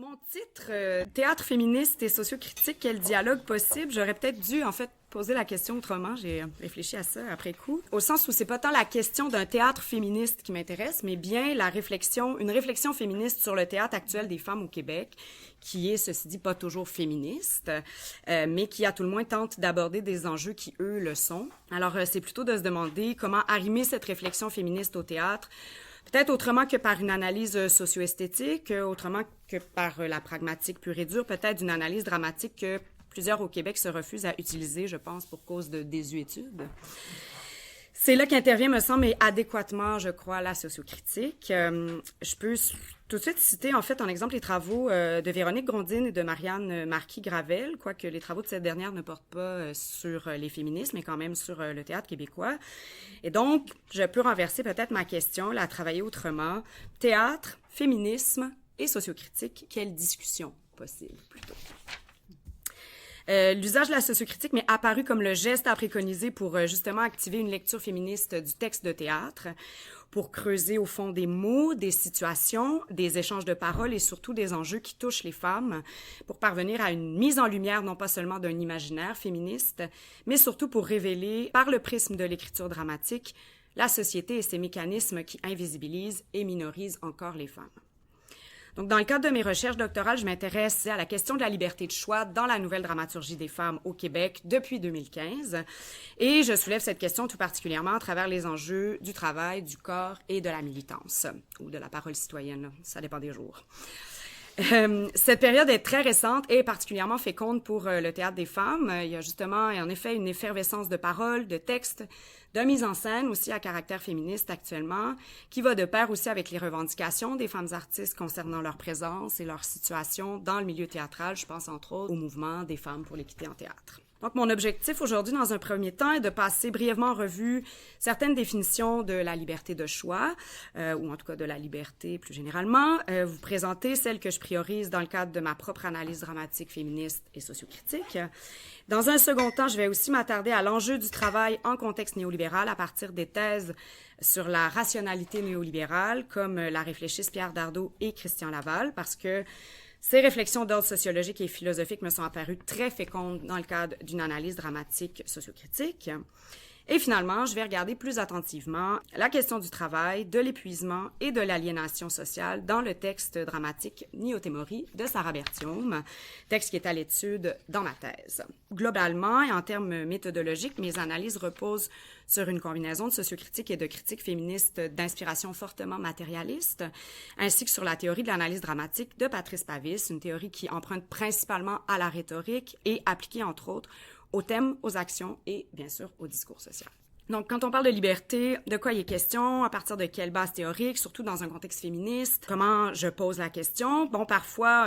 Mon titre, Théâtre féministe et sociocritique, quel dialogue possible? J'aurais peut-être dû, en fait, poser la question autrement. J'ai réfléchi à ça après coup. Au sens où c'est pas tant la question d'un théâtre féministe qui m'intéresse, mais bien une réflexion féministe sur le théâtre actuel des femmes au Québec, qui est, ceci dit, pas toujours féministe, mais qui, à tout le moins, tente d'aborder des enjeux qui, eux, le sont. Alors, c'est plutôt de se demander comment arrimer cette réflexion féministe au théâtre, peut-être autrement que par une analyse socio-esthétique, autrement que par la pragmatique pure et dure, peut-être d'une analyse dramatique que plusieurs au Québec se refusent à utiliser, je pense, pour cause de désuétude. C'est là qu'intervient, me semble, adéquatement, je crois, la sociocritique. Je peux tout de suite citer, en fait, en exemple, les travaux de Véronique Grondine et de Marianne Marquis-Gravel, quoique les travaux de cette dernière ne portent pas sur les féminismes, mais quand même sur le théâtre québécois. Et donc, je peux renverser peut-être ma question, la travailler autrement. Théâtre, féminisme et sociocritique, quelle discussion possible, plutôt? L'usage de la sociocritique m'est apparu comme le geste à préconiser pour justement activer une lecture féministe du texte de théâtre, pour creuser au fond des mots, des situations, des échanges de paroles et surtout des enjeux qui touchent les femmes, pour parvenir à une mise en lumière non pas seulement d'un imaginaire féministe, mais surtout pour révéler, par le prisme de l'écriture dramatique, la société et ses mécanismes qui invisibilisent et minorisent encore les femmes. Donc, dans le cadre de mes recherches doctorales, je m'intéresse à la question de la liberté de choix dans la nouvelle dramaturgie des femmes au Québec depuis 2015. Et je soulève cette question tout particulièrement à travers les enjeux du travail, du corps et de la militance, ou de la parole citoyenne, ça dépend des jours. Cette période est très récente et particulièrement féconde pour le théâtre des femmes. Il y a justement et en effet une effervescence de paroles, de textes, de mise en scène aussi à caractère féministe actuellement, qui va de pair aussi avec les revendications des femmes artistes concernant leur présence et leur situation dans le milieu théâtral. Je pense entre autres au mouvement des femmes pour l'équité en théâtre. Donc, mon objectif aujourd'hui, dans un premier temps, est de passer brièvement en revue certaines définitions de la liberté de choix, ou en tout cas de la liberté plus généralement, vous présenter celles que je priorise dans le cadre de ma propre analyse dramatique féministe et sociocritique. Dans un second temps, je vais aussi m'attarder à l'enjeu du travail en contexte néolibéral à partir des thèses sur la rationalité néolibérale, comme la réfléchissent Pierre Dardot et Christian Laval, parce que ces réflexions d'ordre sociologique et philosophique me sont apparues très fécondes dans le cadre d'une analyse dramatique sociocritique. Et finalement, je vais regarder plus attentivement la question du travail, de l'épuisement et de l'aliénation sociale dans le texte dramatique Ni-o-Te-Mori de Sarah Bertium, texte qui est à l'étude dans ma thèse. Globalement, et en termes méthodologiques, mes analyses reposent sur une combinaison de sociocritique et de critique féministe d'inspiration fortement matérialiste, ainsi que sur la théorie de l'analyse dramatique de Patrice Pavis, une théorie qui emprunte principalement à la rhétorique et appliquée, entre autres, aux thèmes, aux actions et, bien sûr, au discours social. Donc, quand on parle de liberté, de quoi il est question, à partir de quelle base théorique, surtout dans un contexte féministe, comment je pose la question? Bon, parfois,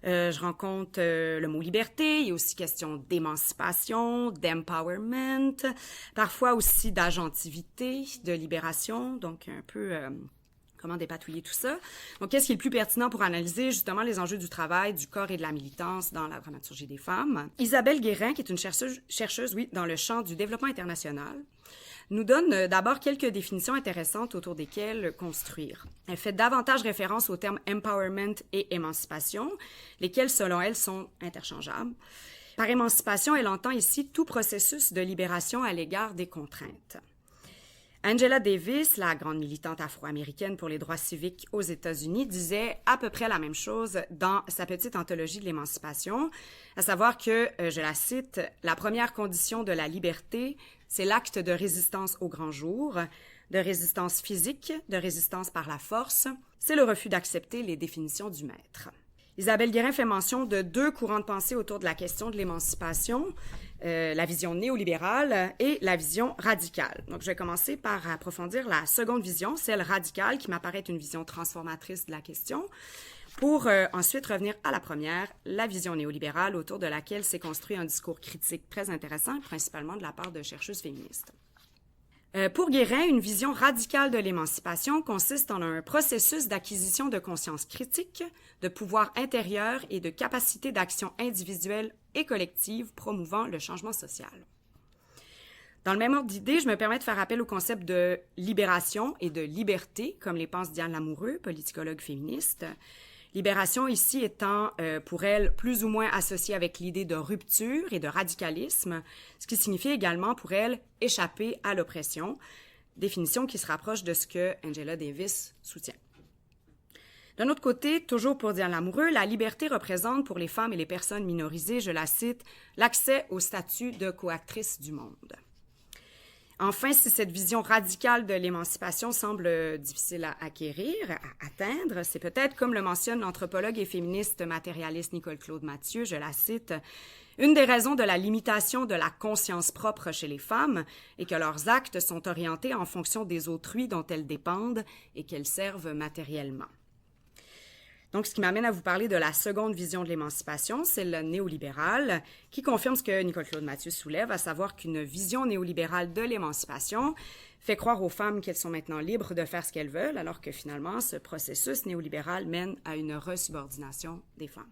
je rencontre le mot liberté, il y a aussi question d'émancipation, d'empowerment, parfois aussi d'agentivité, de libération, donc un peu... comment dépatouiller tout ça. Donc, qu'est-ce qui est le plus pertinent pour analyser justement les enjeux du travail, du corps et de la militance dans la dramaturgie des femmes? Isabelle Guérin, qui est une chercheuse, dans le champ du développement international, nous donne d'abord quelques définitions intéressantes autour desquelles construire. Elle fait davantage référence aux termes empowerment et émancipation, lesquels, selon elle, sont interchangeables. Par émancipation, elle entend ici tout processus de libération à l'égard des contraintes. Angela Davis, la grande militante afro-américaine pour les droits civiques aux États-Unis, disait à peu près la même chose dans sa petite anthologie de l'émancipation, à savoir que, je la cite, « La première condition de la liberté, c'est l'acte de résistance au grand jour, de résistance physique, de résistance par la force, c'est le refus d'accepter les définitions du maître ». Isabelle Guérin fait mention de deux courants de pensée autour de la question de l'émancipation, la vision néolibérale et la vision radicale. Donc, je vais commencer par approfondir la seconde vision, celle radicale, qui m'apparaît être une vision transformatrice de la question, pour ensuite revenir à la première, la vision néolibérale, autour de laquelle s'est construit un discours critique très intéressant, principalement de la part de chercheuses féministes. Pour Guérin, une vision radicale de l'émancipation consiste en un processus d'acquisition de conscience critique, de pouvoir intérieur et de capacité d'action individuelle et collective promouvant le changement social. Dans le même ordre d'idée, je me permets de faire appel au concept de libération et de liberté, comme les pense Diane Lamoureux, politicologue féministe. Libération ici étant pour elle plus ou moins associée avec l'idée de rupture et de radicalisme, ce qui signifie également pour elle échapper à l'oppression, définition qui se rapproche de ce que Angela Davis soutient. D'un autre côté, toujours pour Diane Lamoureux, la liberté représente pour les femmes et les personnes minorisées, je la cite, l'accès au statut de coactrice du monde. Enfin, si cette vision radicale de l'émancipation semble difficile à acquérir, à atteindre, c'est peut-être, comme le mentionne l'anthropologue et féministe matérialiste Nicole-Claude Mathieu, je la cite, une des raisons de la limitation de la conscience propre chez les femmes est que leurs actes sont orientés en fonction des autrui dont elles dépendent et qu'elles servent matériellement. Donc, ce qui m'amène à vous parler de la seconde vision de l'émancipation, c'est le néolibéral, qui confirme ce que Nicole-Claude Mathieu soulève, à savoir qu'une vision néolibérale de l'émancipation fait croire aux femmes qu'elles sont maintenant libres de faire ce qu'elles veulent, alors que finalement, ce processus néolibéral mène à une resubordination des femmes.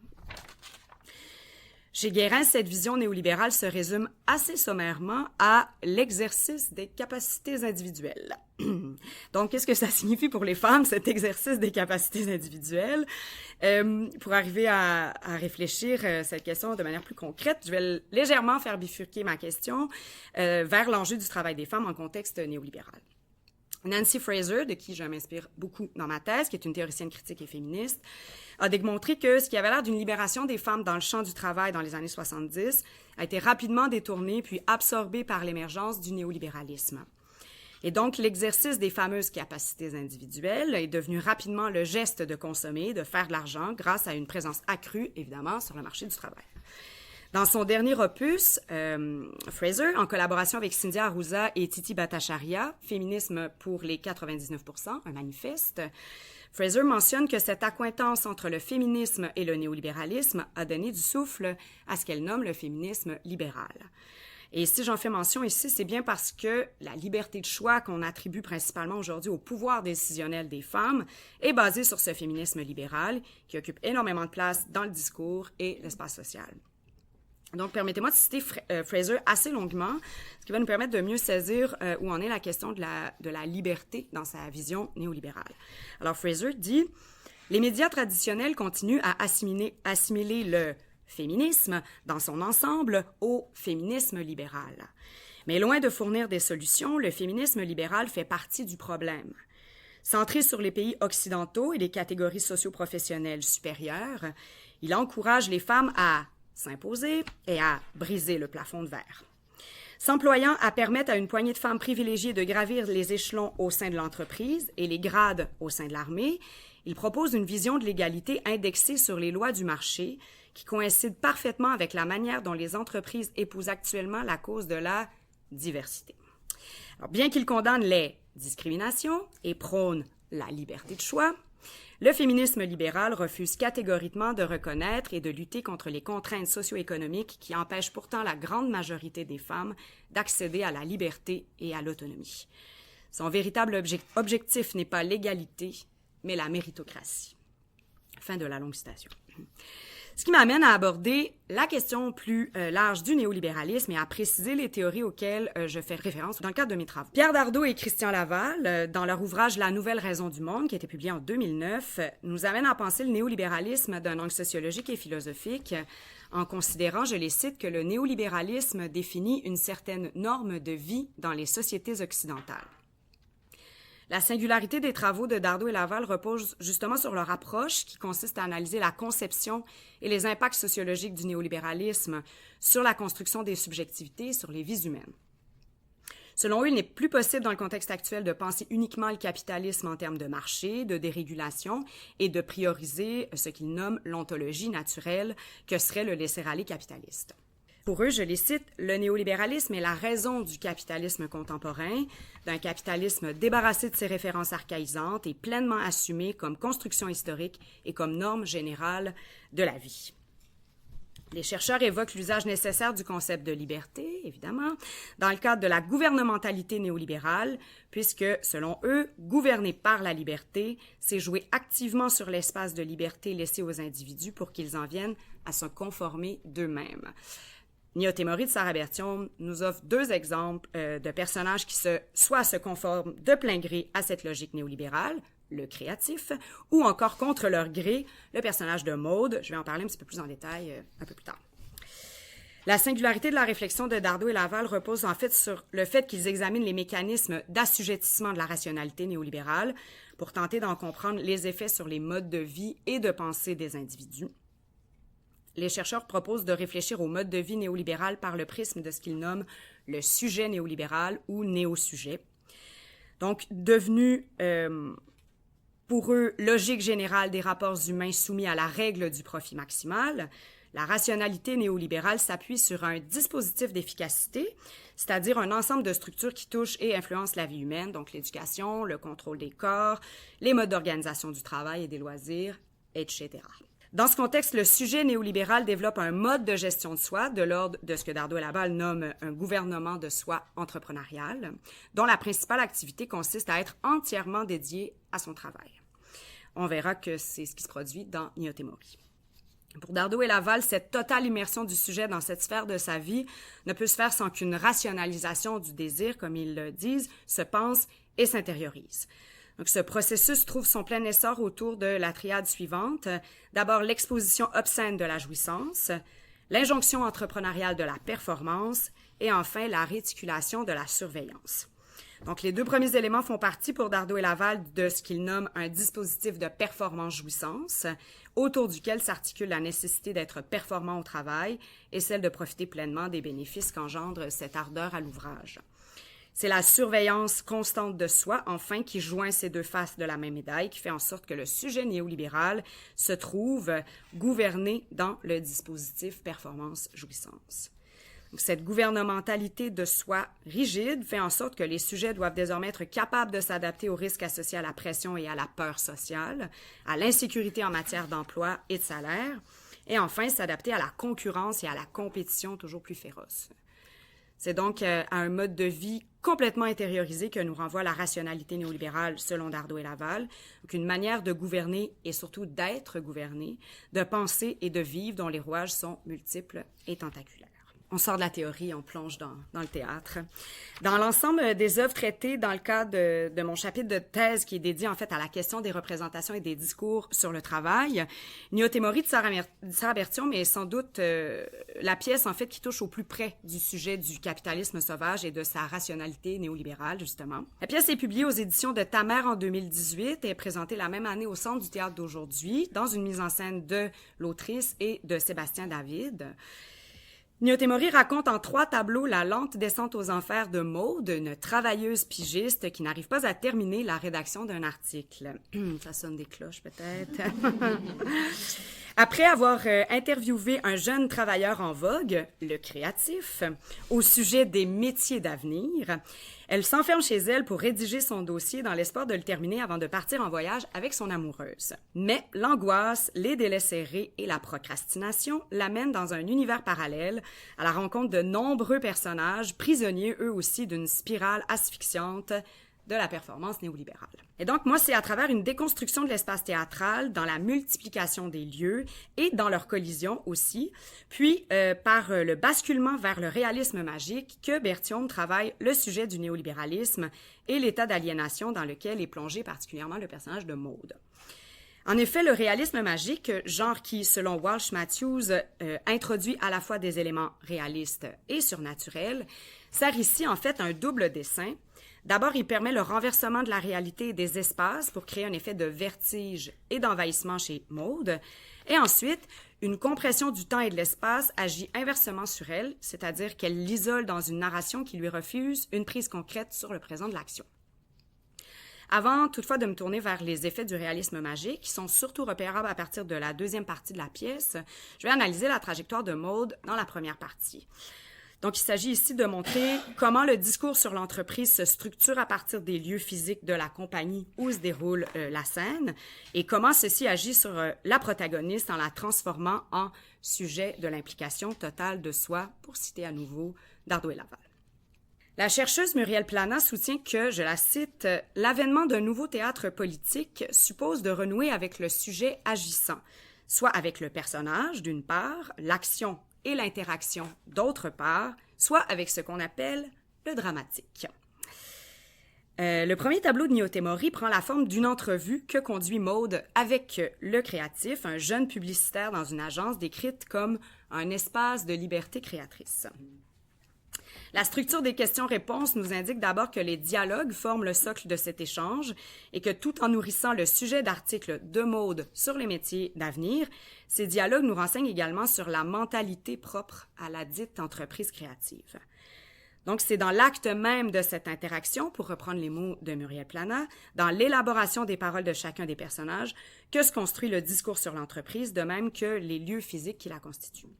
Chez Guérin, cette vision néolibérale se résume assez sommairement à l'exercice des capacités individuelles. Donc, qu'est-ce que ça signifie pour les femmes, cet exercice des capacités individuelles? Pour arriver à réfléchir cette question de manière plus concrète, je vais légèrement faire bifurquer ma question vers l'enjeu du travail des femmes en contexte néolibéral. Nancy Fraser, de qui je m'inspire beaucoup dans ma thèse, qui est une théoricienne critique et féministe, a démontré que ce qui avait l'air d'une libération des femmes dans le champ du travail dans les années 70 a été rapidement détourné puis absorbé par l'émergence du néolibéralisme. Et donc, l'exercice des fameuses capacités individuelles est devenu rapidement le geste de consommer, de faire de l'argent, grâce à une présence accrue, évidemment, sur le marché du travail. Dans son dernier opus, Fraser, en collaboration avec Cynthia Arruza et Titi Bhattacharya, Féminisme pour les 99%, un manifeste, Fraser mentionne que cette accointance entre le féminisme et le néolibéralisme a donné du souffle à ce qu'elle nomme le féminisme libéral. Et si j'en fais mention ici, c'est bien parce que la liberté de choix qu'on attribue principalement aujourd'hui au pouvoir décisionnel des femmes est basée sur ce féminisme libéral qui occupe énormément de place dans le discours et l'espace social. Donc, permettez-moi de citer Fraser assez longuement, ce qui va nous permettre de mieux saisir où en est la question de la liberté dans sa vision néolibérale. Alors, Fraser dit « Les médias traditionnels continuent à assimiler le féminisme dans son ensemble au féminisme libéral. Mais loin de fournir des solutions, le féminisme libéral fait partie du problème. Centré sur les pays occidentaux et les catégories socio-professionnelles supérieures, il encourage les femmes à s'imposer et à briser le plafond de verre. S'employant à permettre à une poignée de femmes privilégiées de gravir les échelons au sein de l'entreprise et les grades au sein de l'armée, il propose une vision de l'égalité indexée sur les lois du marché qui coïncide parfaitement avec la manière dont les entreprises épousent actuellement la cause de la diversité. Alors, bien qu'il condamne les discriminations et prône la liberté de choix, le féminisme libéral refuse catégoriquement de reconnaître et de lutter contre les contraintes socio-économiques qui empêchent pourtant la grande majorité des femmes d'accéder à la liberté et à l'autonomie. Son véritable objectif n'est pas l'égalité, mais la méritocratie. Fin de la longue citation. Ce qui m'amène à aborder la question plus large du néolibéralisme et à préciser les théories auxquelles je fais référence dans le cadre de mes travaux. Pierre Dardot et Christian Laval, dans leur ouvrage « La nouvelle raison du monde », qui a été publié en 2009, nous amènent à penser le néolibéralisme d'un angle sociologique et philosophique en considérant, je les cite, que le néolibéralisme définit une certaine norme de vie dans les sociétés occidentales. La singularité des travaux de Dardot et Laval repose justement sur leur approche qui consiste à analyser la conception et les impacts sociologiques du néolibéralisme sur la construction des subjectivités et sur les vies humaines. Selon eux, il n'est plus possible dans le contexte actuel de penser uniquement le capitalisme en termes de marché, de dérégulation et de prioriser ce qu'ils nomment l'ontologie naturelle que serait le laisser-aller capitaliste. Pour eux, je les cite, « Le néolibéralisme est la raison du capitalisme contemporain, d'un capitalisme débarrassé de ses références archaïsantes et pleinement assumé comme construction historique et comme norme générale de la vie. » Les chercheurs évoquent l'usage nécessaire du concept de liberté, évidemment, dans le cadre de la gouvernementalité néolibérale, puisque, selon eux, gouverner par la liberté, c'est jouer activement sur l'espace de liberté laissé aux individus pour qu'ils en viennent à se conformer d'eux-mêmes. Nyota Mori de Sarah Bertium nous offre deux exemples de personnages qui soit se conforment de plein gré à cette logique néolibérale, le créatif, ou encore contre leur gré, le personnage de Maude. Je vais en parler un petit peu plus en détail un peu plus tard. La singularité de la réflexion de Dardot et Laval repose en fait sur le fait qu'ils examinent les mécanismes d'assujettissement de la rationalité néolibérale pour tenter d'en comprendre les effets sur les modes de vie et de pensée des individus. Les chercheurs proposent de réfléchir au mode de vie néolibéral par le prisme de ce qu'ils nomment le sujet néolibéral ou néo-sujet. Donc, devenu pour eux logique générale des rapports humains soumis à la règle du profit maximal, la rationalité néolibérale s'appuie sur un dispositif d'efficacité, c'est-à-dire un ensemble de structures qui touchent et influencent la vie humaine, donc l'éducation, le contrôle des corps, les modes d'organisation du travail et des loisirs, etc. Dans ce contexte, le sujet néolibéral développe un mode de gestion de soi de l'ordre de ce que Dardot et Laval nomment un gouvernement de soi entrepreneurial, dont la principale activité consiste à être entièrement dédiée à son travail. On verra que c'est ce qui se produit dans Nyota Mori. Pour Dardot et Laval, cette totale immersion du sujet dans cette sphère de sa vie ne peut se faire sans qu'une rationalisation du désir, comme ils le disent, se pense et s'intériorise. Donc, ce processus trouve son plein essor autour de la triade suivante. D'abord, l'exposition obscène de la jouissance, l'injonction entrepreneuriale de la performance et enfin la réticulation de la surveillance. Donc, les deux premiers éléments font partie pour Dardot et Laval de ce qu'ils nomment un dispositif de performance-jouissance, autour duquel s'articule la nécessité d'être performant au travail et celle de profiter pleinement des bénéfices qu'engendre cette ardeur à l'ouvrage. C'est la surveillance constante de soi, enfin, qui joint ces deux faces de la même médaille, qui fait en sorte que le sujet néolibéral se trouve gouverné dans le dispositif performance-jouissance. Donc, cette gouvernementalité de soi rigide fait en sorte que les sujets doivent désormais être capables de s'adapter aux risques associés à la pression et à la peur sociale, à l'insécurité en matière d'emploi et de salaire, et enfin s'adapter à la concurrence et à la compétition toujours plus féroce. C'est donc à un mode de vie complètement intériorisé que nous renvoie la rationalité néolibérale selon Dardot et Laval, donc une manière de gouverner et surtout d'être gouverné, de penser et de vivre dont les rouages sont multiples et tentaculaires. On sort de la théorie, on plonge dans le théâtre. Dans l'ensemble des œuvres traitées dans le cadre de mon chapitre de thèse qui est dédié en fait à la question des représentations et des discours sur le travail, Nyota Mori de Sarah Berthiaume est sans doute la pièce en fait qui touche au plus près du sujet du capitalisme sauvage et de sa rationalité néolibérale, justement. La pièce est publiée aux éditions de Ta Mère en 2018 et est présentée la même année au Centre du théâtre d'aujourd'hui dans une mise en scène de l'autrice et de Sébastien David. Nyota Mori raconte en 3 tableaux la lente descente aux enfers de Maude, une travailleuse pigiste qui n'arrive pas à terminer la rédaction d'un article. Ça sonne des cloches peut-être. Après avoir interviewé un jeune travailleur en vogue, le créatif, au sujet des métiers d'avenir, elle s'enferme chez elle pour rédiger son dossier dans l'espoir de le terminer avant de partir en voyage avec son amoureuse. Mais l'angoisse, les délais serrés et la procrastination l'amènent dans un univers parallèle à la rencontre de nombreux personnages prisonniers eux aussi d'une spirale asphyxiante de la performance néolibérale. Et donc, moi, c'est à travers une déconstruction de l'espace théâtral, dans la multiplication des lieux et dans leur collision aussi, puis par le basculement vers le réalisme magique que Berthiaume travaille le sujet du néolibéralisme et l'état d'aliénation dans lequel est plongé particulièrement le personnage de Maude. En effet, le réalisme magique, genre qui, selon Walsh Matthews, introduit à la fois des éléments réalistes et surnaturels, sert ici en fait un double dessein. D'abord, il permet le renversement de la réalité et des espaces pour créer un effet de vertige et d'envahissement chez Maude. Et ensuite, une compression du temps et de l'espace agit inversement sur elle, c'est-à-dire qu'elle l'isole dans une narration qui lui refuse une prise concrète sur le présent de l'action. Avant toutefois de me tourner vers les effets du réalisme magique, qui sont surtout repérables à partir de la deuxième partie de la pièce, je vais analyser la trajectoire de Maude dans la première partie. Donc, il s'agit ici de montrer comment le discours sur l'entreprise se structure à partir des lieux physiques de la compagnie où se déroule la scène et comment ceci agit sur la protagoniste en la transformant en sujet de l'implication totale de soi, pour citer à nouveau Dardot et Laval. La chercheuse Muriel Plana soutient que, je la cite, « L'avènement d'un nouveau théâtre politique suppose de renouer avec le sujet agissant, soit avec le personnage, d'une part, l'action et l'interaction, d'autre part, soit avec ce qu'on appelle le dramatique. » Le premier tableau de Nioté Mori prend la forme d'une entrevue que conduit Maude avec le créatif, un jeune publicitaire dans une agence décrite comme un espace de liberté créatrice. La structure des questions-réponses nous indique d'abord que les dialogues forment le socle de cet échange et que tout en nourrissant le sujet d'articles de Maude sur les métiers d'avenir, ces dialogues nous renseignent également sur la mentalité propre à la dite entreprise créative. Donc, c'est dans l'acte même de cette interaction, pour reprendre les mots de Muriel Plana, dans l'élaboration des paroles de chacun des personnages, que se construit le discours sur l'entreprise, de même que les lieux physiques qui la constituent.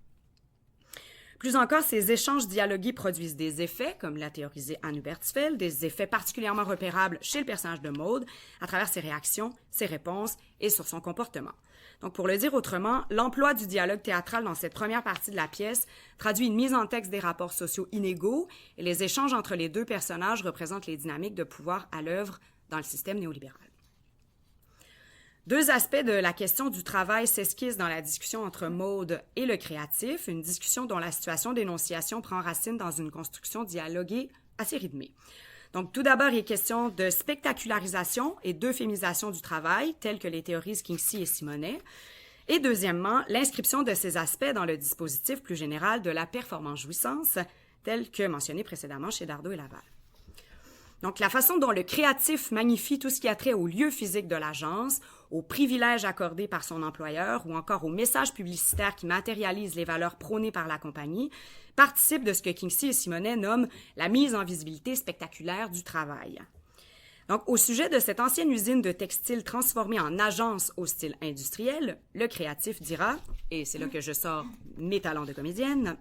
Plus encore, ces échanges dialogués produisent des effets, comme l'a théorisé Anne Hubertsfeld, des effets particulièrement repérables chez le personnage de Maude, à travers ses réactions, ses réponses et sur son comportement. Donc, pour le dire autrement, l'emploi du dialogue théâtral dans cette première partie de la pièce traduit une mise en texte des rapports sociaux inégaux et les échanges entre les deux personnages représentent les dynamiques de pouvoir à l'œuvre dans le système néolibéral. Deux aspects de la question du travail s'esquissent dans la discussion entre Maude et le créatif, une discussion dont la situation d'énonciation prend racine dans une construction dialoguée assez rythmée. Donc, tout d'abord, il est question de spectacularisation et d'euphémisation du travail, telles que les théorisent Kingsley et Simonet. Et deuxièmement, l'inscription de ces aspects dans le dispositif plus général de la performance-jouissance, tel que mentionné précédemment chez Dardot et Laval. Donc, la façon dont le créatif magnifie tout ce qui a trait au lieu physique de l'agence, aux privilèges accordés par son employeur ou encore aux messages publicitaires qui matérialisent les valeurs prônées par la compagnie, participe de ce que Kingsley et Simonet nomment la mise en visibilité spectaculaire du travail. Donc, au sujet de cette ancienne usine de textile transformée en agence au style industriel, le créatif dira, et c'est là que je sors mes talents de comédienne,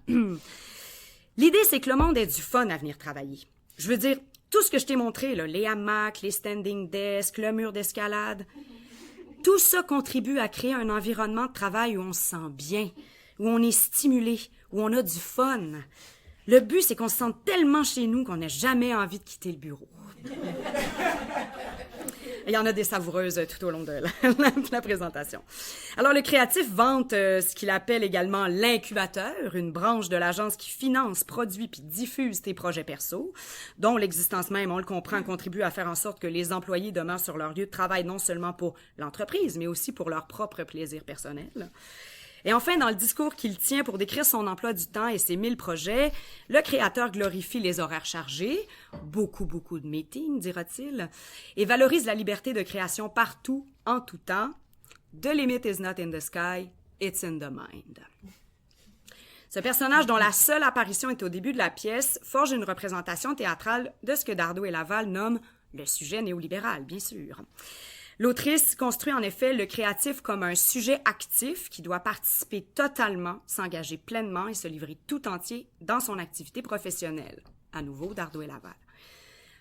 « L'idée, c'est que le monde ait du fun à venir travailler. Je veux dire, tout ce que je t'ai montré, là, les hamacs, les standing desks, le mur d'escalade, tout ça contribue à créer un environnement de travail où on se sent bien, où on est stimulé, où on a du fun. Le but, c'est qu'on se sente tellement chez nous qu'on n'a jamais envie de quitter le bureau. » Il y en a des savoureuses tout au long de la présentation. Alors, le créatif vante ce qu'il appelle également l'incubateur, une branche de l'agence qui finance, produit puis diffuse tes projets perso, dont l'existence même, on le comprend, contribue à faire en sorte que les employés demeurent sur leur lieu de travail non seulement pour l'entreprise, mais aussi pour leur propre plaisir personnel. Et enfin, dans le discours qu'il tient pour décrire son emploi du temps et ses 1000 projets, le créateur glorifie les horaires chargés, beaucoup de meetings, dira-t-il, et valorise la liberté de création partout, en tout temps. « The limit is not in the sky, it's in the mind ». Ce personnage, dont la seule apparition est au début de la pièce, forge une représentation théâtrale de ce que Dardot et Laval nomment le sujet néolibéral, bien sûr. L'autrice construit en effet le créatif comme un sujet actif qui doit participer totalement, s'engager pleinement et se livrer tout entier dans son activité professionnelle. À nouveau, Dardot et Laval.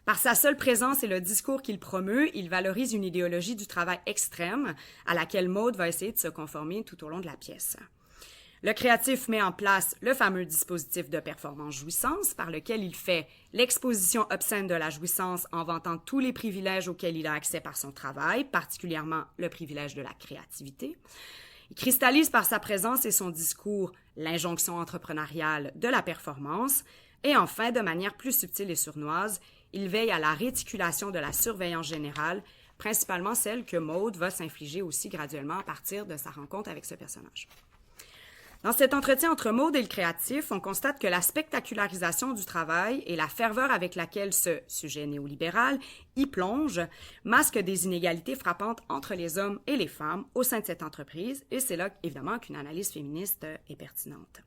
Par sa seule présence et le discours qu'il promeut, il valorise une idéologie du travail extrême à laquelle Maude va essayer de se conformer tout au long de la pièce. Le créatif met en place le fameux dispositif de performance-jouissance par lequel il fait l'exposition obscène de la jouissance en vantant tous les privilèges auxquels il a accès par son travail, particulièrement le privilège de la créativité. Il cristallise par sa présence et son discours l'injonction entrepreneuriale de la performance et enfin, de manière plus subtile et sournoise, il veille à la réticulation de la surveillance générale, principalement celle que Maude va s'infliger aussi graduellement à partir de sa rencontre avec ce personnage. Dans cet entretien entre Maude et le créatif, on constate que la spectacularisation du travail et la ferveur avec laquelle ce sujet néolibéral y plonge masquent des inégalités frappantes entre les hommes et les femmes au sein de cette entreprise, et c'est là, évidemment, qu'une analyse féministe est pertinente.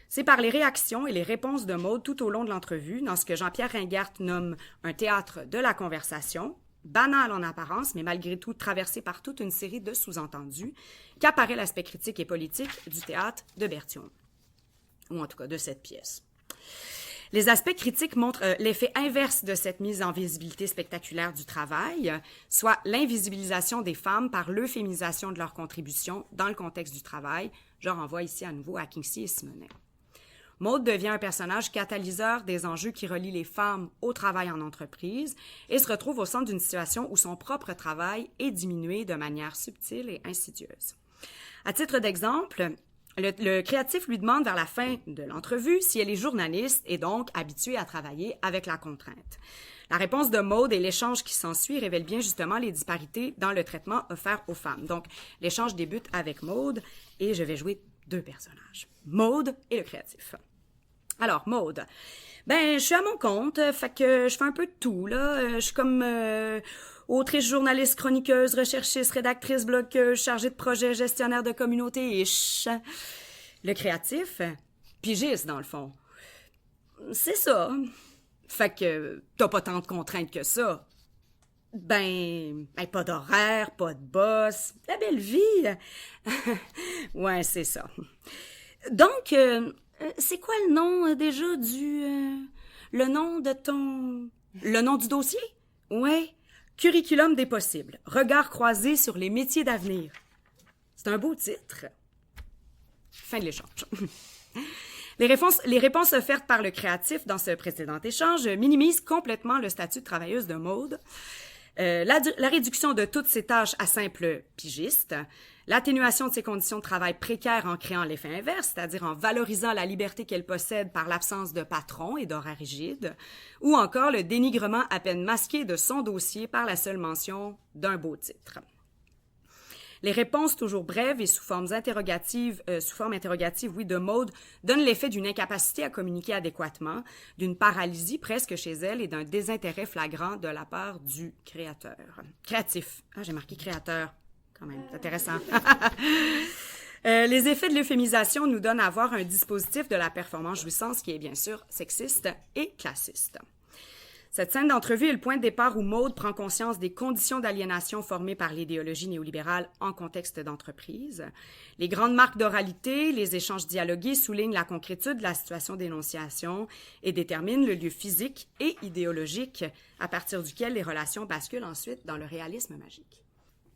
C'est par les réactions et les réponses de Maude tout au long de l'entrevue, dans ce que Jean-Pierre Ringart nomme un théâtre de la conversation, banal en apparence, mais malgré tout traversé par toute une série de sous-entendus, qu'apparaît l'aspect critique et politique du théâtre de Berthiaume, ou en tout cas de cette pièce. Les aspects critiques montrent l'effet inverse de cette mise en visibilité spectaculaire du travail, soit l'invisibilisation des femmes par l'euphémisation de leur contribution dans le contexte du travail. Je renvoie ici à nouveau à Kingsley et Simonet. Maude devient un personnage catalyseur des enjeux qui relient les femmes au travail en entreprise et se retrouve au centre d'une situation où son propre travail est diminué de manière subtile et insidieuse. À titre d'exemple, le créatif lui demande vers la fin de l'entrevue si elle est journaliste et donc habituée à travailler avec la contrainte. La réponse de Maude et l'échange qui s'ensuit révèlent bien justement les disparités dans le traitement offert aux femmes. Donc, l'échange débute avec Maude et je vais jouer 2 personnages, Maude et le créatif. Alors, Maude, je suis à mon compte, fait que je fais un peu de tout, là. Je suis comme autrice, journaliste, chroniqueuse, recherchiste, rédactrice, blogueuse, chargée de projet, gestionnaire de communauté et le créatif, pigiste, dans le fond. C'est ça. Fait que t'as pas tant de contraintes que ça. Pas d'horaire, pas de boss, la belle vie. Ouais, c'est ça. Donc, c'est quoi le nom déjà le nom de ton... Le nom du dossier? Ouais. Curriculum des possibles. Regard croisé sur les métiers d'avenir. C'est un beau titre. Fin de l'échange. Les réponses offertes par le créatif dans ce précédent échange minimisent complètement le statut de travailleuse de Maude. La réduction de toutes ses tâches à simple pigiste, l'atténuation de ses conditions de travail précaires en créant l'effet inverse, c'est-à-dire en valorisant la liberté qu'elle possède par l'absence de patron et d'horaires rigides, ou encore le dénigrement à peine masqué de son dossier par la seule mention d'un beau titre. Les réponses toujours brèves et sous forme interrogative, de Maude, donnent l'effet d'une incapacité à communiquer adéquatement, d'une paralysie presque chez elle et d'un désintérêt flagrant de la part du créatif. Ah, j'ai marqué créateur. Quand même, c'est intéressant. Les effets de l'euphémisation nous donnent à voir un dispositif de la performance jouissance qui est bien sûr sexiste et classiste. Cette scène d'entrevue est le point de départ où Maude prend conscience des conditions d'aliénation formées par l'idéologie néolibérale en contexte d'entreprise. Les grandes marques d'oralité, les échanges dialogués soulignent la concrétude de la situation d'énonciation et déterminent le lieu physique et idéologique à partir duquel les relations basculent ensuite dans le réalisme magique.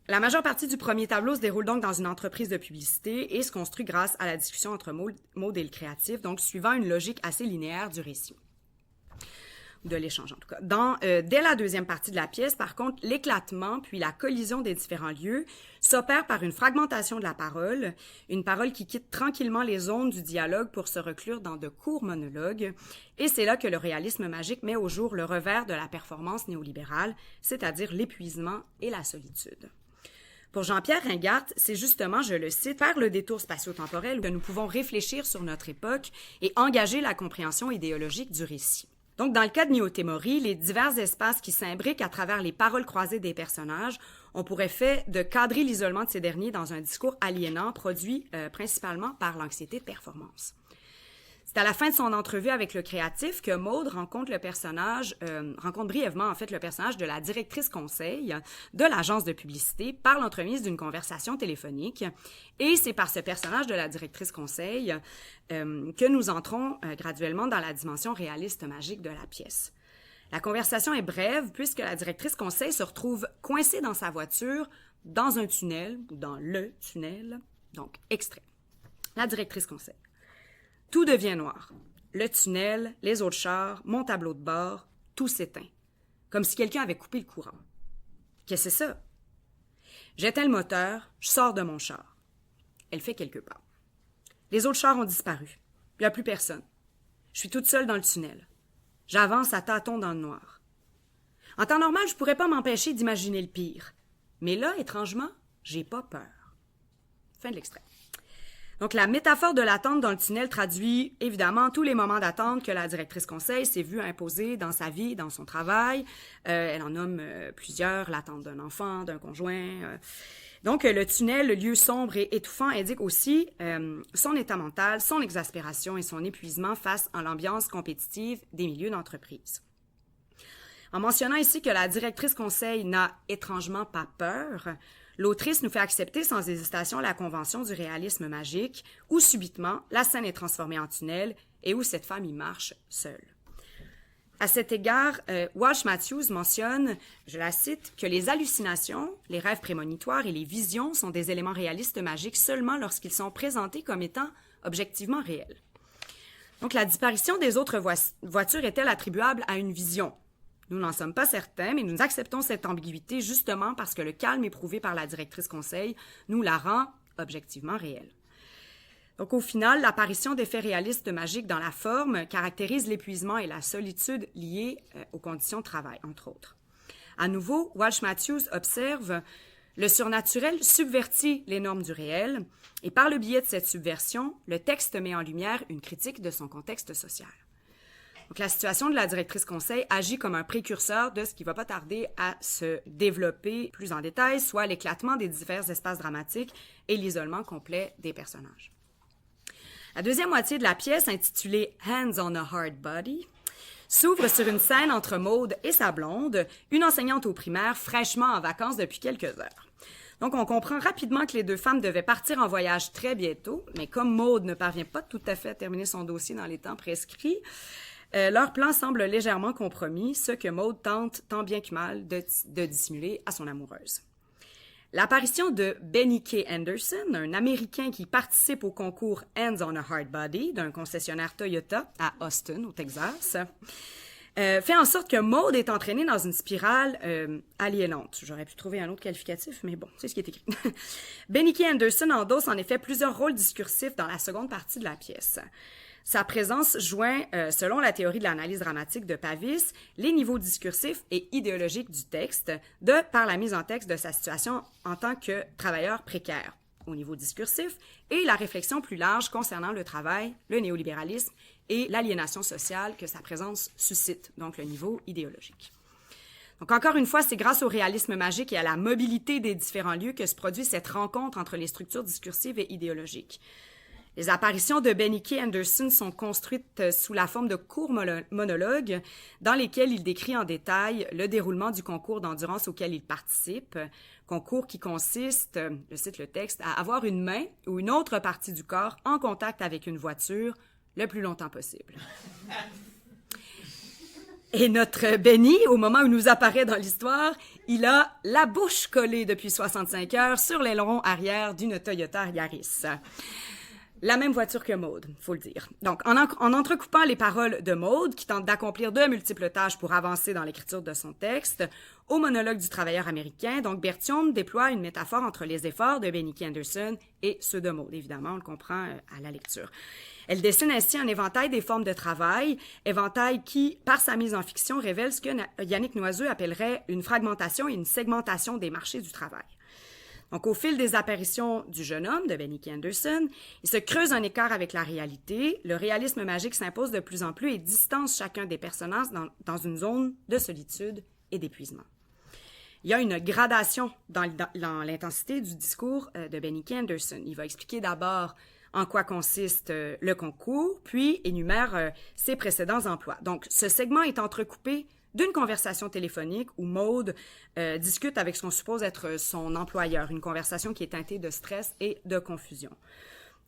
La majeure partie du premier tableau se déroule donc dans une entreprise de publicité et se construit grâce à la discussion entre Maude et le créatif, donc suivant une logique assez linéaire du récit. De l'échange en tout cas. Dès la deuxième partie de la pièce, par contre, l'éclatement puis la collision des différents lieux s'opère par une fragmentation de la parole, une parole qui quitte tranquillement les zones du dialogue pour se reclure dans de courts monologues, et c'est là que le réalisme magique met au jour le revers de la performance néolibérale, c'est-à-dire l'épuisement et la solitude. Pour Jean-Pierre Ringart, c'est justement, je le cite, par le détour spatio-temporel que nous pouvons réfléchir sur notre époque et engager la compréhension idéologique du récit. Donc, dans le cas de Néo-Thémorie, les divers espaces qui s'imbriquent à travers les paroles croisées des personnages ont pour effet de cadrer l'isolement de ces derniers dans un discours aliénant produit principalement par l'anxiété de performance. C'est à la fin de son entrevue avec le créatif que Maude rencontre brièvement en fait le personnage de la directrice conseil de l'agence de publicité par l'entremise d'une conversation téléphonique. Et c'est par ce personnage de la directrice conseil que nous entrons graduellement dans la dimension réaliste magique de la pièce. La conversation est brève puisque la directrice conseil se retrouve coincée dans sa voiture, dans un tunnel ou dans le tunnel. Donc, extrait. La directrice conseil. Tout devient noir. Le tunnel, les autres chars, mon tableau de bord, tout s'éteint. Comme si quelqu'un avait coupé le courant. Qu'est-ce que c'est ça? J'éteins le moteur, je sors de mon char. Elle fait quelques pas. Les autres chars ont disparu. Il n'y a plus personne. Je suis toute seule dans le tunnel. J'avance à tâtons dans le noir. En temps normal, je pourrais pas m'empêcher d'imaginer le pire. Mais là, étrangement, j'ai pas peur. Fin de l'extrait. Donc, la métaphore de l'attente dans le tunnel traduit évidemment tous les moments d'attente que la directrice conseil s'est vue imposer dans sa vie, dans son travail. Elle en nomme plusieurs, l'attente d'un enfant, d'un conjoint. Donc, le tunnel, le lieu sombre et étouffant, indique aussi son état mental, son exaspération et son épuisement face à l'ambiance compétitive des milieux d'entreprise. En mentionnant ici que la directrice conseil n'a étrangement pas peur, l'autrice nous fait accepter sans hésitation la convention du réalisme magique, où subitement, la scène est transformée en tunnel et où cette femme y marche seule. À cet égard, Walsh Matthews mentionne, je la cite, que les hallucinations, les rêves prémonitoires et les visions sont des éléments réalistes magiques seulement lorsqu'ils sont présentés comme étant objectivement réels. Donc, la disparition des autres voitures est-elle attribuable à une vision? Nous n'en sommes pas certains, mais nous acceptons cette ambiguïté justement parce que le calme éprouvé par la directrice conseil nous la rend objectivement réelle. Donc, au final, l'apparition d'effets réalistes magiques dans la forme caractérise l'épuisement et la solitude liés aux conditions de travail, entre autres. À nouveau, Walsh Matthews observe « Le surnaturel subvertit les normes du réel et par le biais de cette subversion, le texte met en lumière une critique de son contexte social. » Donc, la situation de la directrice conseil agit comme un précurseur de ce qui ne va pas tarder à se développer plus en détail, soit l'éclatement des divers espaces dramatiques et l'isolement complet des personnages. La deuxième moitié de la pièce, intitulée « Hands on a Hard Body », s'ouvre sur une scène entre Maude et sa blonde, une enseignante au primaire fraîchement en vacances depuis quelques heures. Donc, on comprend rapidement que les deux femmes devaient partir en voyage très bientôt, mais comme Maude ne parvient pas tout à fait à terminer son dossier dans les temps prescrits, leur plan semble légèrement compromis, ce que Maude tente tant bien que mal de dissimuler à son amoureuse. L'apparition de Benny K. Anderson, un Américain qui participe au concours Hands on a Hard Body d'un concessionnaire Toyota à Austin, au Texas, fait en sorte que Maude est entraînée dans une spirale aliénante. J'aurais pu trouver un autre qualificatif, mais bon, c'est ce qui est écrit. Benny K. Anderson endosse en effet plusieurs rôles discursifs dans la seconde partie de la pièce. Sa présence joint, selon la théorie de l'analyse dramatique de Pavis, les niveaux discursifs et idéologiques du texte par la mise en texte de sa situation en tant que travailleur précaire au niveau discursif et la réflexion plus large concernant le travail, le néolibéralisme et l'aliénation sociale que sa présence suscite, donc le niveau idéologique. Donc encore une fois, c'est grâce au réalisme magique et à la mobilité des différents lieux que se produit cette rencontre entre les structures discursives et idéologiques. Les apparitions de Benny K. Anderson sont construites sous la forme de courts monologues dans lesquels il décrit en détail le déroulement du concours d'endurance auquel il participe, concours qui consiste, je cite le texte, à avoir une main ou une autre partie du corps en contact avec une voiture le plus longtemps possible. Et notre Benny, au moment où il nous apparaît dans l'histoire, il a la bouche collée depuis 65 heures sur l'aileron arrière d'une Toyota Yaris. La même voiture que Maude, faut le dire. Donc, en entrecoupant les paroles de Maude, qui tente d'accomplir de multiples tâches pour avancer dans l'écriture de son texte, au monologue du travailleur américain, donc Berthiaume déploie une métaphore entre les efforts de Benny K. Anderson et ceux de Maude. Évidemment, on le comprend à la lecture. Elle dessine ainsi un éventail des formes de travail, éventail qui, par sa mise en fiction, révèle ce que Yannick Noiseux appellerait une fragmentation et une segmentation des marchés du travail. Donc, au fil des apparitions du jeune homme, de Benny K. Anderson, il se creuse un écart avec la réalité. Le réalisme magique s'impose de plus en plus et distance chacun des personnages dans une zone de solitude et d'épuisement. Il y a une gradation dans l'intensité du discours de Benny K. Anderson. Il va expliquer d'abord en quoi consiste le concours, puis énumère ses précédents emplois. Donc, ce segment est entrecoupé d'une conversation téléphonique où Maude discute avec ce qu'on suppose être son employeur, une conversation qui est teintée de stress et de confusion.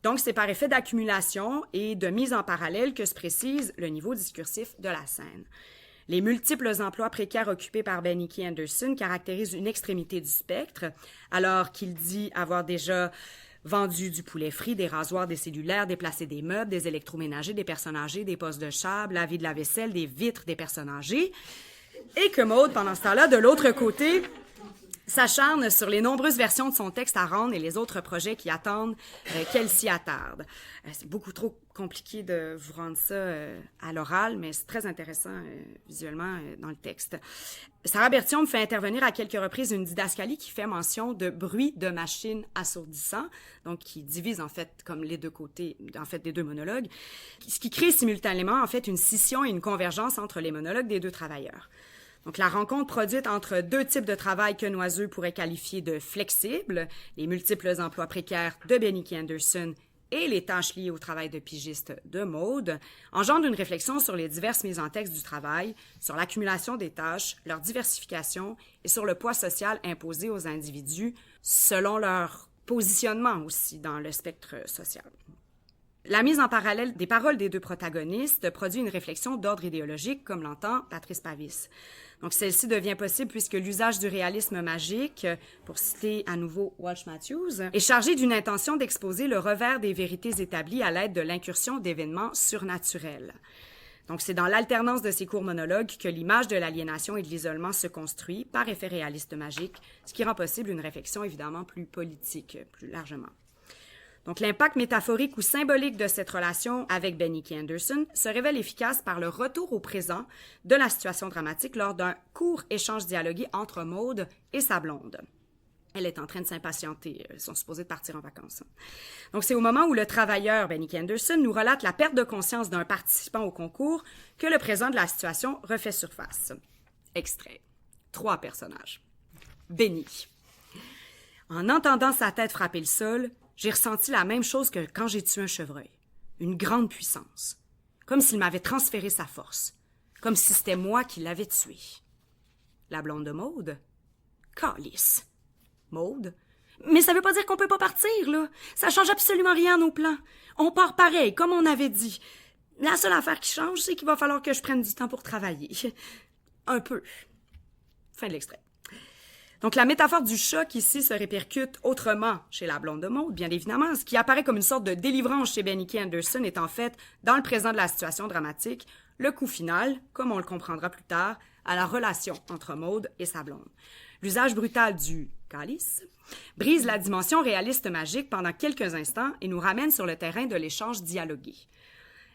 Donc, c'est par effet d'accumulation et de mise en parallèle que se précise le niveau discursif de la scène. Les multiples emplois précaires occupés par Benny K. Anderson caractérisent une extrémité du spectre, alors qu'il dit avoir déjà vendu du poulet frit, des rasoirs, des cellulaires, déplacé des meubles, des électroménagers, des personnes âgées, des postes de chable, lavé de la vaisselle, des vitres des personnes âgées. Et que Maude, pendant ce temps-là, de l'autre côté, s'acharne sur les nombreuses versions de son texte à rendre et les autres projets qui attendent qu'elle s'y attarde. C'est beaucoup trop compliqué de vous rendre ça à l'oral, mais c'est très intéressant visuellement dans le texte. Sarah Berthiaume fait intervenir à quelques reprises une didascalie qui fait mention de bruit de machines assourdissants, donc qui divise en fait comme les deux côtés en fait des deux monologues, ce qui crée simultanément en fait une scission et une convergence entre les monologues des deux travailleurs. Donc, la rencontre produite entre deux types de travail que Noiseux pourrait qualifier de flexibles, les multiples emplois précaires de Benny K. Anderson et les tâches liées au travail de pigiste de Maude, engendre une réflexion sur les diverses mises en texte du travail, sur l'accumulation des tâches, leur diversification et sur le poids social imposé aux individus selon leur positionnement aussi dans le spectre social. La mise en parallèle des paroles des deux protagonistes produit une réflexion d'ordre idéologique, comme l'entend Patrice Pavis. Donc, celle-ci devient possible puisque l'usage du réalisme magique, pour citer à nouveau Walsh Matthews, est chargé d'une intention d'exposer le revers des vérités établies à l'aide de l'incursion d'événements surnaturels. Donc, c'est dans l'alternance de ces courts monologues que l'image de l'aliénation et de l'isolement se construit par effet réaliste magique, ce qui rend possible une réflexion évidemment plus politique, plus largement. Donc, l'impact métaphorique ou symbolique de cette relation avec Benny K. Anderson se révèle efficace par le retour au présent de la situation dramatique lors d'un court échange dialogué entre Maud et sa blonde. Elle est en train de s'impatienter. Ils sont supposés de partir en vacances. Donc, c'est au moment où le travailleur Benny K. Anderson nous relate la perte de conscience d'un participant au concours que le présent de la situation refait surface. Extrait. 3 personnages. Benny. En entendant sa tête frapper le sol, j'ai ressenti la même chose que quand j'ai tué un chevreuil. Une grande puissance. Comme s'il m'avait transféré sa force. Comme si c'était moi qui l'avais tué. La blonde de Maud? Calice. Maud? Mais ça veut pas dire qu'on peut pas partir, là. Ça change absolument rien à nos plans. On part pareil, comme on avait dit. La seule affaire qui change, c'est qu'il va falloir que je prenne du temps pour travailler. Un peu. Fin de l'extrait. Donc, la métaphore du choc ici se répercute autrement chez la blonde de Maud, bien évidemment. Ce qui apparaît comme une sorte de délivrance chez Benny K. Anderson est en fait, dans le présent de la situation dramatique, le coup final, comme on le comprendra plus tard, à la relation entre Maud et sa blonde. L'usage brutal du calice brise la dimension réaliste magique pendant quelques instants et nous ramène sur le terrain de l'échange dialogué.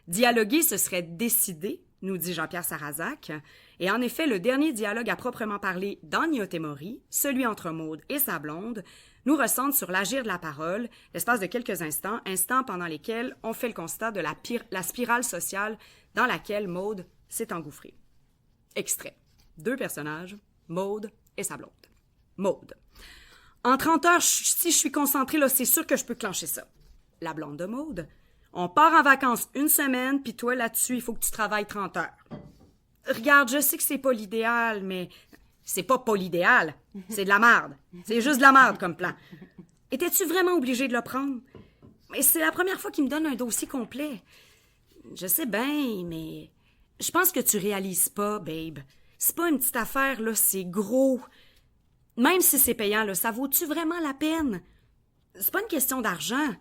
Dialoguer, ce serait décider, nous dit Jean-Pierre Sarrazac, et en effet, le dernier dialogue à proprement parler dans Néotémorie, celui entre Maud et sa blonde, nous recentre sur l'agir de la parole, l'espace de quelques instants, instants pendant lesquels on fait le constat de la spirale sociale dans laquelle Maud s'est engouffrée. Extrait. 2 personnages, Maud et sa blonde. Maud. En 30 heures, si je suis concentrée, là, c'est sûr que je peux clencher ça. La blonde de Maud. On part en vacances 1 semaine, puis toi, là-dessus, il faut que tu travailles 30 heures. Regarde, je sais que c'est pas l'idéal, mais c'est pas l'idéal. C'est de la merde. C'est juste de la merde comme plan. Étais-tu vraiment obligé de le prendre? Mais c'est la première fois qu'il me donne un dossier complet. Je sais bien, mais je pense que tu réalises pas, babe. C'est pas une petite affaire, là, c'est gros. Même si c'est payant, là, ça vaut-tu vraiment la peine? C'est pas une question d'argent.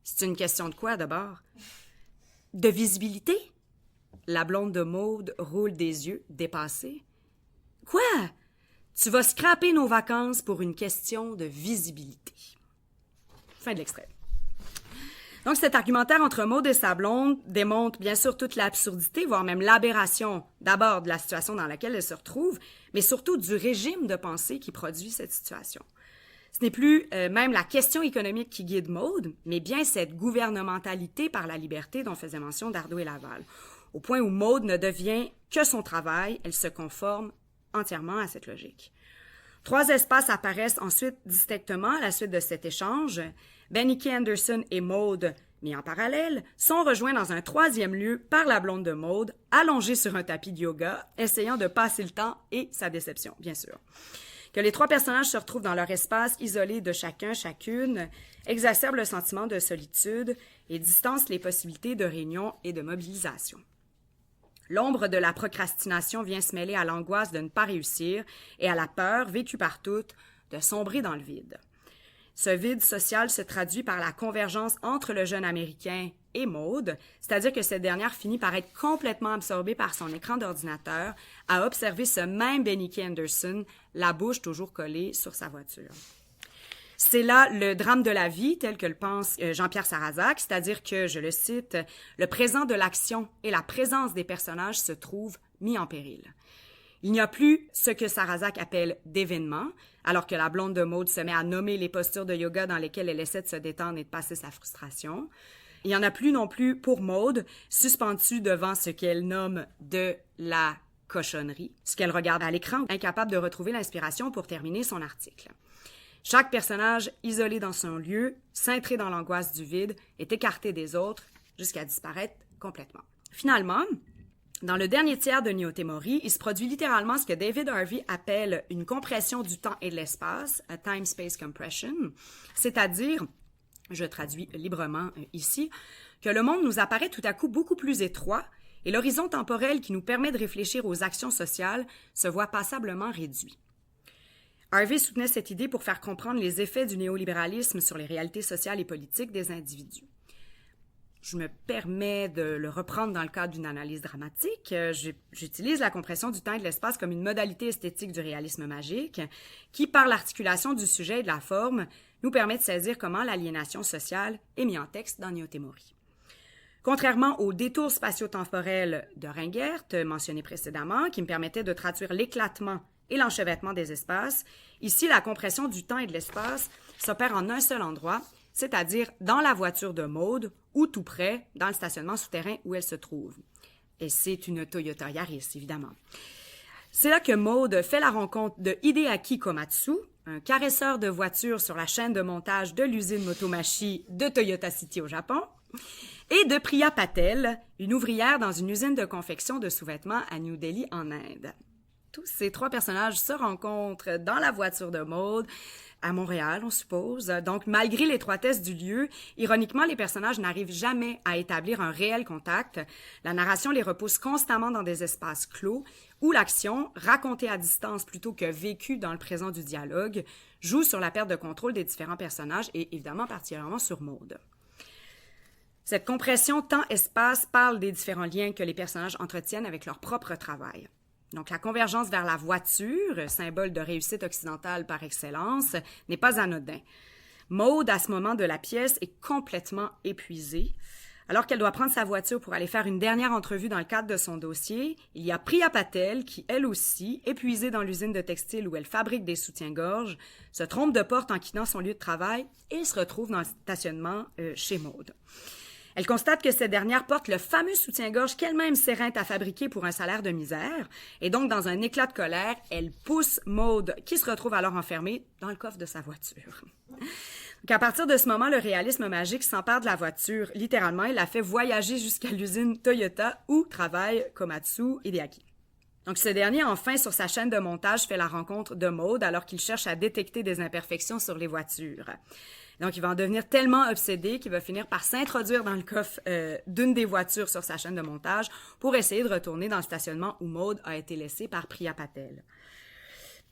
C'est une question de quoi, d'abord? De visibilité? La blonde de Maud roule des yeux, dépassée. Quoi? Tu vas scraper nos vacances pour une question de visibilité. Fin de l'extrait. Donc, cet argumentaire entre Maud et sa blonde démontre bien sûr toute l'absurdité, voire même l'aberration, d'abord de la situation dans laquelle elle se retrouve, mais surtout du régime de pensée qui produit cette situation. Ce n'est plus même la question économique qui guide Maud, mais bien cette gouvernementalité par la liberté dont faisait mention Dardot et Laval. Au point où Maud ne devient que son travail, elle se conforme entièrement à cette logique. 3 espaces apparaissent ensuite distinctement à la suite de cet échange. Benny K. Anderson et Maud, mis en parallèle, sont rejoints dans un 3e lieu par la blonde de Maud, allongée sur un tapis de yoga, essayant de passer le temps et sa déception, bien sûr. Que les 3 personnages se retrouvent dans leur espace, isolés de chacun, chacune, exacerbe le sentiment de solitude et distance les possibilités de réunion et de mobilisation. L'ombre de la procrastination vient se mêler à l'angoisse de ne pas réussir et à la peur, vécue par toutes, de sombrer dans le vide. Ce vide social se traduit par la convergence entre le jeune Américain et Maud, c'est-à-dire que cette dernière finit par être complètement absorbée par son écran d'ordinateur, à observer ce même Benny K. Anderson, la bouche toujours collée sur sa voiture. C'est là le drame de la vie, tel que le pense Jean-Pierre Sarrazac, c'est-à-dire que, je le cite, « le présent de l'action et la présence des personnages se trouvent mis en péril ». Il n'y a plus ce que Sarrazac appelle d'événements, alors que la blonde de Maud se met à nommer les postures de yoga dans lesquelles elle essaie de se détendre et de passer sa frustration. Il n'y en a plus non plus pour Maud, suspendue devant ce qu'elle nomme de la cochonnerie, ce qu'elle regarde à l'écran, incapable de retrouver l'inspiration pour terminer son article. Chaque personnage, isolé dans son lieu, cintré dans l'angoisse du vide, est écarté des autres jusqu'à disparaître complètement. Finalement, dans le dernier tiers de Néotémorie, il se produit littéralement ce que David Harvey appelle une compression du temps et de l'espace, a time-space compression, c'est-à-dire, je traduis librement ici, que le monde nous apparaît tout à coup beaucoup plus étroit et l'horizon temporel qui nous permet de réfléchir aux actions sociales se voit passablement réduit. Harvey soutenait cette idée pour faire comprendre les effets du néolibéralisme sur les réalités sociales et politiques des individus. Je me permets de le reprendre dans le cadre d'une analyse dramatique. J'utilise la compression du temps et de l'espace comme une modalité esthétique du réalisme magique qui, par l'articulation du sujet et de la forme, nous permet de saisir comment l'aliénation sociale est mise en texte dans Néothémorie. Contrairement au détour spatio-temporel de Ringert, mentionné précédemment, qui me permettait de traduire l'éclatement et l'enchevêtrement des espaces, ici, la compression du temps et de l'espace s'opère en un seul endroit, c'est-à-dire dans la voiture de Maude ou tout près, dans le stationnement souterrain où elle se trouve. Et c'est une Toyota Yaris, évidemment. C'est là que Maude fait la rencontre de Hideaki Komatsu, un caresseur de voitures sur la chaîne de montage de l'usine Motomachi de Toyota City au Japon, et de Priya Patel, une ouvrière dans une usine de confection de sous-vêtements à New Delhi, en Inde. Tous ces trois personnages se rencontrent dans la voiture de Maude, à Montréal, on suppose. Donc, malgré l'étroitesse du lieu, ironiquement, les personnages n'arrivent jamais à établir un réel contact. La narration les repousse constamment dans des espaces clos où l'action, racontée à distance plutôt que vécue dans le présent du dialogue, joue sur la perte de contrôle des différents personnages et évidemment particulièrement sur Maude. Cette compression temps-espace parle des différents liens que les personnages entretiennent avec leur propre travail. Donc, la convergence vers la voiture, symbole de réussite occidentale par excellence, n'est pas anodin. Maude, à ce moment de la pièce, est complètement épuisée. Alors qu'elle doit prendre sa voiture pour aller faire une dernière entrevue dans le cadre de son dossier, il y a Priya Patel qui, elle aussi, épuisée dans l'usine de textile où elle fabrique des soutiens-gorge, se trompe de porte en quittant son lieu de travail et se retrouve dans le stationnement chez Maude. Elle constate que cette dernière porte le fameux soutien-gorge qu'elle-même s'éreinte à fabriquer pour un salaire de misère. Et donc, dans un éclat de colère, elle pousse Maude, qui se retrouve alors enfermée dans le coffre de sa voiture. Donc, à partir de ce moment, le réalisme magique s'empare de la voiture. Littéralement, il la fait voyager jusqu'à l'usine Toyota où travaille Komatsu Hideaki. Donc, ce dernier, enfin, sur sa chaîne de montage, fait la rencontre de Maude alors qu'il cherche à détecter des imperfections sur les voitures. Donc, il va en devenir tellement obsédé qu'il va finir par s'introduire dans le coffre d'une des voitures sur sa chaîne de montage pour essayer de retourner dans le stationnement où Maude a été laissée par Priya Patel.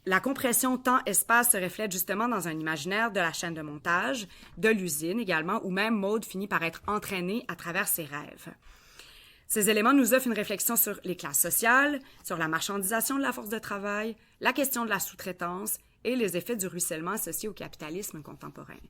La compression temps-espace se reflète justement dans un imaginaire de la chaîne de montage, de l'usine également, où même Maude finit par être entraînée à travers ses rêves. Ces éléments nous offrent une réflexion sur les classes sociales, sur la marchandisation de la force de travail, la question de la sous-traitance et les effets du ruissellement associé au capitalisme contemporain.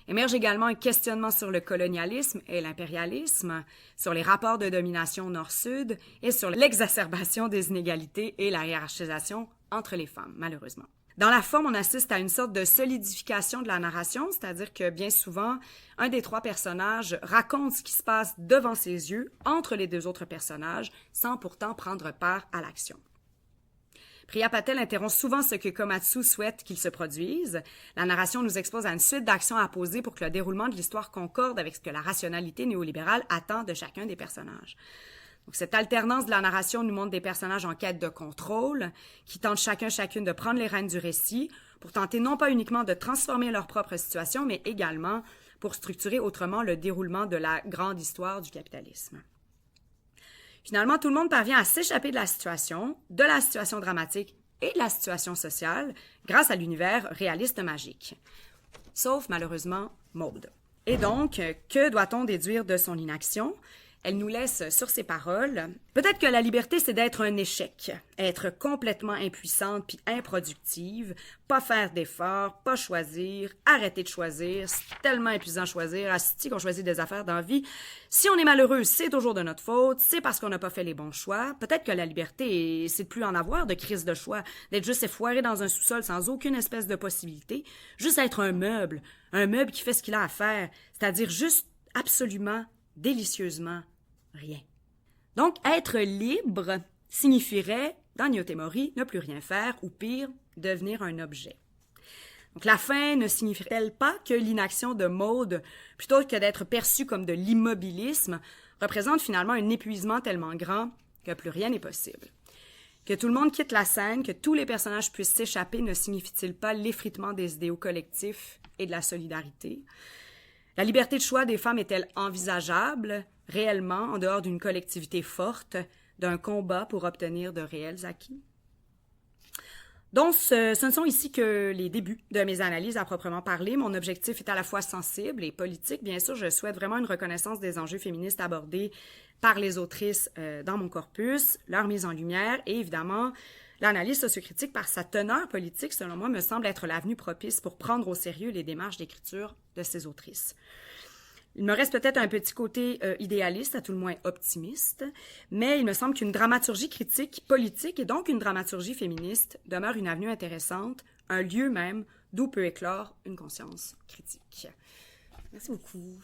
Émerge également un questionnement sur le colonialisme et l'impérialisme, sur les rapports de domination nord-sud et sur l'exacerbation des inégalités et la hiérarchisation entre les femmes, malheureusement. Dans la forme, on assiste à une sorte de solidification de la narration, c'est-à-dire que bien souvent, un des trois personnages raconte ce qui se passe devant ses yeux, entre les deux autres personnages, sans pourtant prendre part à l'action. Priya Patel interrompt souvent ce que Komatsu souhaite qu'il se produise. La narration nous expose à une suite d'actions à poser pour que le déroulement de l'histoire concorde avec ce que la rationalité néolibérale attend de chacun des personnages. Donc, cette alternance de la narration nous montre des personnages en quête de contrôle, qui tentent chacune de prendre les rênes du récit pour tenter non pas uniquement de transformer leur propre situation, mais également pour structurer autrement le déroulement de la grande histoire du capitalisme. Finalement, tout le monde parvient à s'échapper de la situation dramatique et de la situation sociale grâce à l'univers réaliste magique. Sauf, malheureusement, Maude. Et donc, que doit-on déduire de son inaction? Elle nous laisse sur ses paroles. Peut-être que la liberté, c'est d'être un échec, être complètement impuissante puis improductive, pas faire d'efforts, pas choisir, arrêter de choisir, c'est tellement épuisant de choisir, asti qu'on choisit des affaires dans la vie. Si on est malheureux, c'est toujours de notre faute, c'est parce qu'on n'a pas fait les bons choix. Peut-être que la liberté, c'est de plus en avoir de crise de choix, d'être juste effoiré dans un sous-sol sans aucune espèce de possibilité, juste être un meuble qui fait ce qu'il a à faire, c'est-à-dire juste absolument, délicieusement rien. Donc, être libre signifierait, dans Néothémorie, ne plus rien faire, ou pire, devenir un objet. Donc, la fin ne signifie-t-elle pas que l'inaction de Maude, plutôt que d'être perçue comme de l'immobilisme, représente finalement un épuisement tellement grand que plus rien n'est possible? Que tout le monde quitte la scène, que tous les personnages puissent s'échapper, ne signifie-t-il pas l'effritement des idéaux collectifs et de la solidarité? La liberté de choix des femmes est-elle envisageable, réellement, en dehors d'une collectivité forte, d'un combat pour obtenir de réels acquis? Donc, ce ne sont ici que les débuts de mes analyses à proprement parler. Mon objectif est à la fois sensible et politique. Bien sûr, je souhaite vraiment une reconnaissance des enjeux féministes abordés par les autrices dans mon corpus, leur mise en lumière et évidemment L'analyse sociocritique, par sa teneur politique, selon moi, me semble être l'avenue propice pour prendre au sérieux les démarches d'écriture de ces autrices. Il me reste peut-être un petit côté idéaliste, à tout le moins optimiste, mais il me semble qu'une dramaturgie critique politique et donc une dramaturgie féministe demeure une avenue intéressante, un lieu même d'où peut éclore une conscience critique. Merci beaucoup.